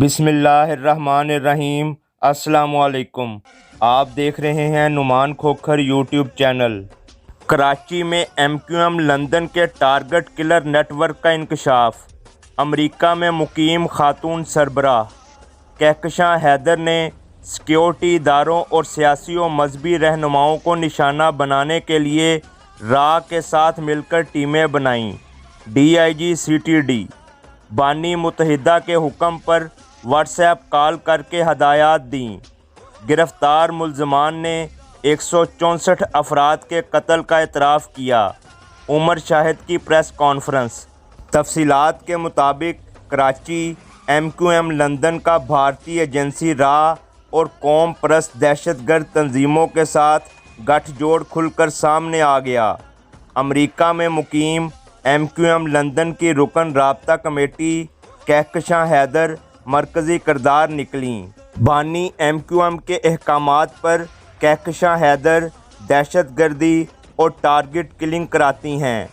بسم اللہ الرحمن الرحیم۔ السلام علیکم، آپ دیکھ رہے ہیں نعمان کھوکھر یوٹیوب چینل۔ کراچی میں ایم کیو ایم لندن کے ٹارگٹ کلر نیٹ ورک کا انکشاف۔ امریکہ میں مقیم خاتون سربراہ کہکشاں حیدر نے سیکیورٹی اداروں اور سیاسی و مذہبی رہنماؤں کو نشانہ بنانے کے لیے را کے ساتھ مل کر ٹیمیں بنائیں۔ D I G C T D بانی متحدہ کے حکم پر واٹس ایپ کال کر کے ہدایات دیں۔ گرفتار ملزمان نے 164 افراد کے قتل کا اعتراف کیا۔ عمر شاہد کی پریس کانفرنس۔ تفصیلات کے مطابق Karachi M Q M London کا بھارتی ایجنسی را اور قوم پرست دہشت گرد تنظیموں کے ساتھ گٹھ جوڑ کھل کر سامنے آ گیا۔ امریکہ میں مقیم ایم کیو ایم لندن کی رکن رابطہ کمیٹی کہکشاں حیدر مرکزی کردار نکلیں۔ بانی ایم کیو ایم کے احکامات پر کہکشاں حیدر دہشت گردی اور ٹارگٹ کلنگ کراتی ہیں۔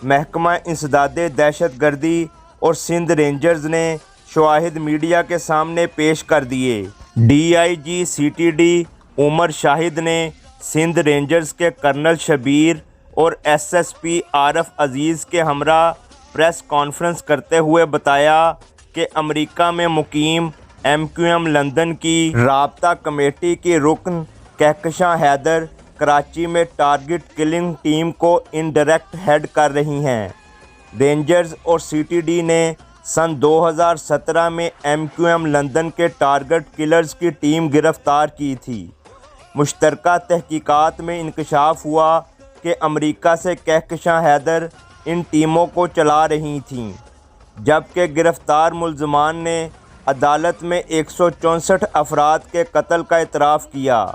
محکمہ انسداد دہشت گردی اور سندھ رینجرز نے شواہد میڈیا کے سامنے پیش کر دیے۔ D I G C T D Umar Shahid نے سندھ رینجرز کے کرنل شبیر اور ایس ایس پی عارف عزیز کے ہمراہ پریس کانفرنس کرتے ہوئے بتایا کہ امریکہ میں مقیم ایم کیو ایم لندن کی رابطہ کمیٹی کی رکن کہکشاں حیدر کراچی میں ٹارگٹ کلنگ ٹیم کو انڈائریکٹ ہیڈ کر رہی ہیں۔ رینجرز اور سی ٹی ڈی نے سن 2017 میں ایم کیو ایم لندن کے ٹارگٹ کلرز کی ٹیم گرفتار کی تھی۔ مشترکہ تحقیقات میں انکشاف ہوا کہ امریکہ سے کہکشاں حیدر ان ٹیموں کو چلا رہی تھیں، جبکہ گرفتار ملزمان نے عدالت میں 164 افراد کے قتل کا اعتراف کیا۔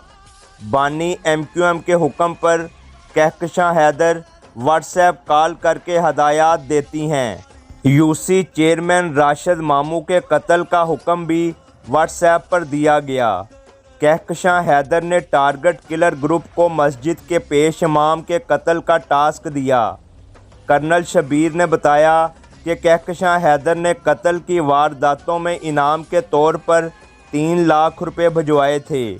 بانی ایم کیو ایم کے حکم پر کہکشاں حیدر واٹس ایپ کال کر کے ہدایات دیتی ہیں۔ یو سی چیئرمین راشد مامو کے قتل کا حکم بھی واٹس ایپ پر دیا گیا۔ کہکشاں حیدر نے ٹارگٹ کلر گروپ کو مسجد کے پیش امام کے قتل کا ٹاسک دیا۔ کرنل شبیر نے بتایا کہ کہکشاں حیدر نے قتل کی وارداتوں میں انعام کے طور پر 3 لاکھ روپے بھجوائے تھے۔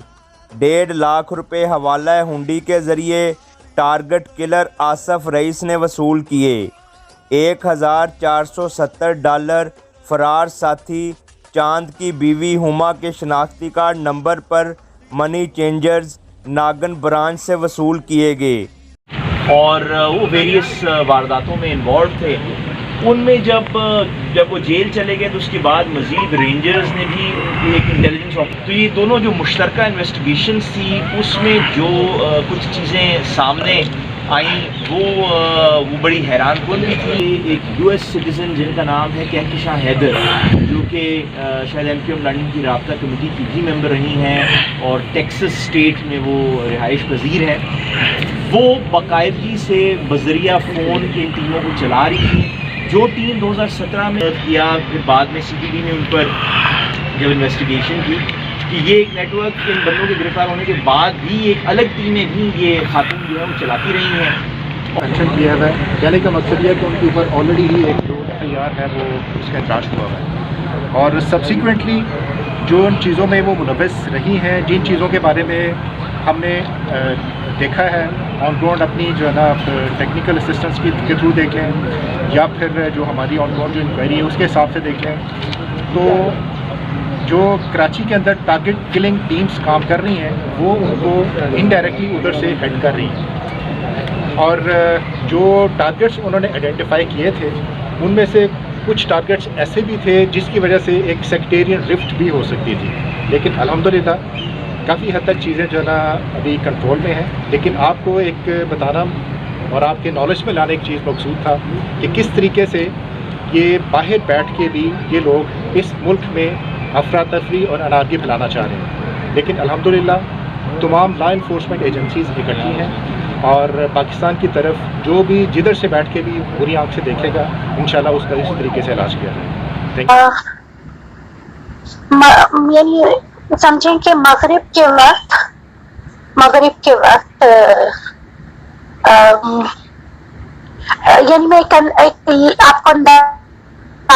1.5 لاکھ روپے حوالہ ہنڈی کے ذریعے ٹارگٹ کلر آصف رئیس نے وصول کیے۔ $1,470 فرار ساتھی چاند کی بیوی ہما کے شناختی کارڈ نمبر پر منی چینجرز ناگن برانچ سے وصول کیے گئے اور وہ ویریس وارداتوں میں انوالو تھے۔ ان میں جب وہ جیل چلے گئے تو اس کے بعد مزید رینجرز نے بھی ایک انٹیلیجنس تو یہ دونوں جو مشترکہ انویسٹیگیشنز تھی اس میں جو کچھ چیزیں سامنے آئیں وہ بڑی حیران کن بھی تھی۔ ایک یو ایس سٹیزن جن کا نام ہے کہکشاں حیدر، جو کہ شاید ایم کیو ایم لندن کی رابطہ کمیٹی کی بھی ممبر رہی ہیں اور ٹیکسس اسٹیٹ میں وہ رہائش پذیر ہیں، وہ باقاعدگی سے بذریعہ فون ان ٹیموں کو چلا رہی تھی۔ جو ٹیم 2017 میں کیا، پھر بعد میں سی ٹی ڈی نے ان پر جب انویسٹیگیشن کی کہ یہ ایک نیٹ ورک ان بندوں کے گرفتار ہونے کے بعد بھی ایک الگ ٹیمیں بھی یہ خاتون جو ہے وہ چلاتی رہی ہیں۔ مینشن کیا ہے، کہنے کا مقصد یہ ہے کہ ان کے اوپر آلریڈی ہی ایک جو ایف آئی آر ہے وہ اس کا انچارج ہوا ہے، اور سبسیکوینٹلی جو ان چیزوں میں وہ ملوث رہی ہیں، جن چیزوں کے بارے میں ہم نے دیکھا ہے آن گراؤنڈ اپنی جو ہے نا ٹیکنیکل اسسٹنس کے تھرو دیکھ لیں، یا پھر جو ہماری آن گراؤنڈ جو انکوائری ہے اس کے حساب سے دیکھ لیں، تو جو کراچی کے اندر ٹارگٹ کلنگ ٹیمز کام کر رہی ہیں وہ ان کو انڈائریکٹلی ادھر سے ہیڈ کر رہی ہیں، اور جو ٹارگٹس انہوں نے آئیڈینٹیفائی کیے تھے ان میں سے کچھ ٹارگٹس ایسے بھی تھے جس کی وجہ سے ایک سیکٹیرین رفٹ بھی ہو سکتی تھی، لیکن الحمدللہ کافی حد تک چیزیں جو ہے نا ابھی کنٹرول میں ہیں۔ لیکن آپ کو ایک بتانا اور آپ کے نالج میں لانے ایک چیز مقصود تھا کہ کس طریقے سے یہ باہر بیٹھ کے بھی یہ لوگ اس ملک میں افراتفری اور انارکی پھیلانا چاہ رہے ہیں، لیکن الحمدللہ تمام لا انفورسمنٹ ایجنسیز اکٹھی ہیں، اور پاکستان کی طرف جو بھی جدھر سے بیٹھ کے بھی بری آنکھ سے دیکھے گا انشاءاللہ اس کا اسی طریقے سے علاج کیا جائے گا۔ یعنی سمجھیں کہ مغرب کے وقت یعنی میں آپ کو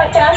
50